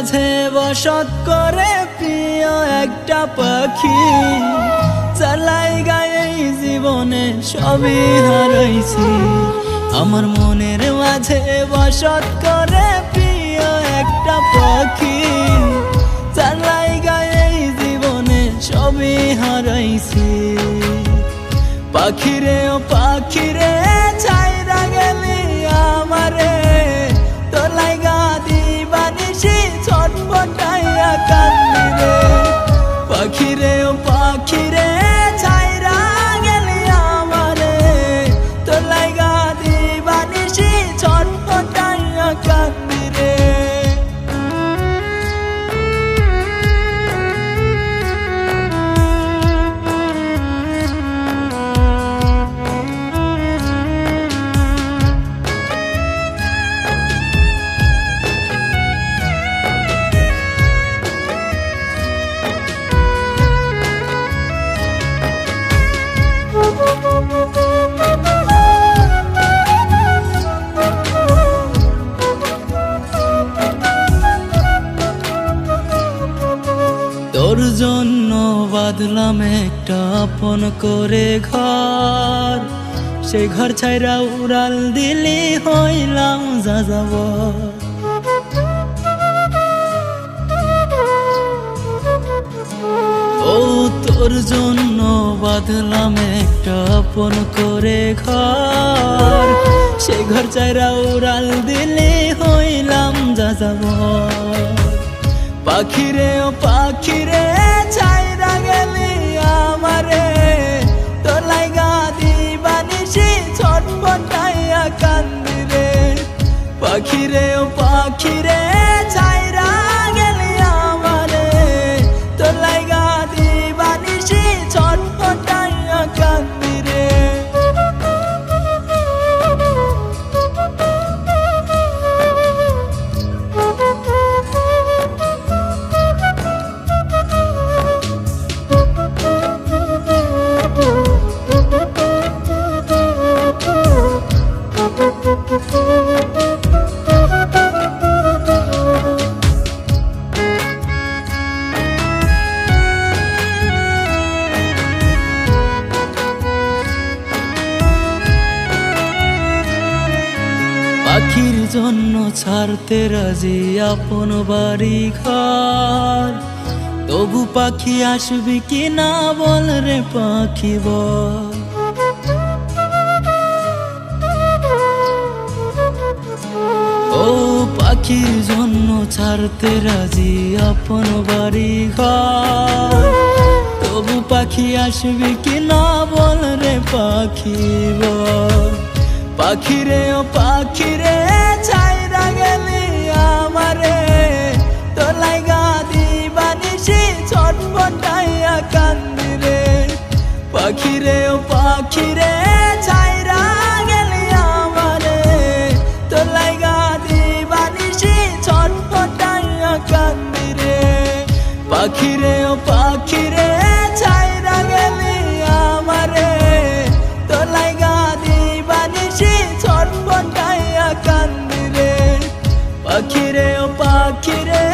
মাঝে বসত করে প্রিয় একটা পাখি, চালাই গায়ে জীবনে সবই হারাইছি। আমার মনের মাঝে বসত করে প্রিয় একটা পাখি, চালাই গায়ে জীবনে সবই হারাইছি। পাখিরে ও পাখিরে ছাইরা গেলি আমারে, তোর লাইগা দিবানিশি ছটফটাইয়া কান্দি রে। পাখিরে ও পাখিরে ছাইরা গেলি আমারে, তোর লাইগা দিবানিশি ছটফটাইয়া কান্দি রে। তোর জন্য বাঁধলাম একটা আপন করে ঘর, সেই ঘর ছাইরা উড়াল দিলি হইলাম যাযাবর। ও তোর জন্য বাঁধলাম একটা আপন করে ঘর, সেই ঘর ছাইরা উড়াল দিলি হইলাম যাযাবর। পাখিরে ও পাখিরে ছাইরা গেলি আমারে, তোর লাইগা দিবানিশি ছটফটাইয়া কান্দি রে। পাখিরে ও পাখিরে ছাইরা গেলি আমারে, তোর লাইগা দিবানিশি ছটফটাইয়া কান্দি রে। পাখির জন্য ছাড়তে রাজি আপন বাড়ি ঘর, তবু পাখি আসবি কি না বল রে পাখি বল। ও পাখির জন্য ছাড়তে রাজি আপন বাড়ি ঘর, তবু পাখি আসবি কি না বল রে পাখি বল। পাখিরে ও পাখিরে ছাইরা গেলি আমারে, তোর লাইগা দিবানিশি ছটফটাইয়া কান্দি রে। পাখিরে ও পাখিরে ছাইরা গেলি আমারে, তোর লাইগা দিবানিশি ছটফটাইয়া কান্দি রে। পাখিরে ও পাখিরে ছাইরা গেলি আমারে, তোর লাইগা দিবানিশি ছটফটাইয়া কান্দি রে। পাখিরে ও পাখিরে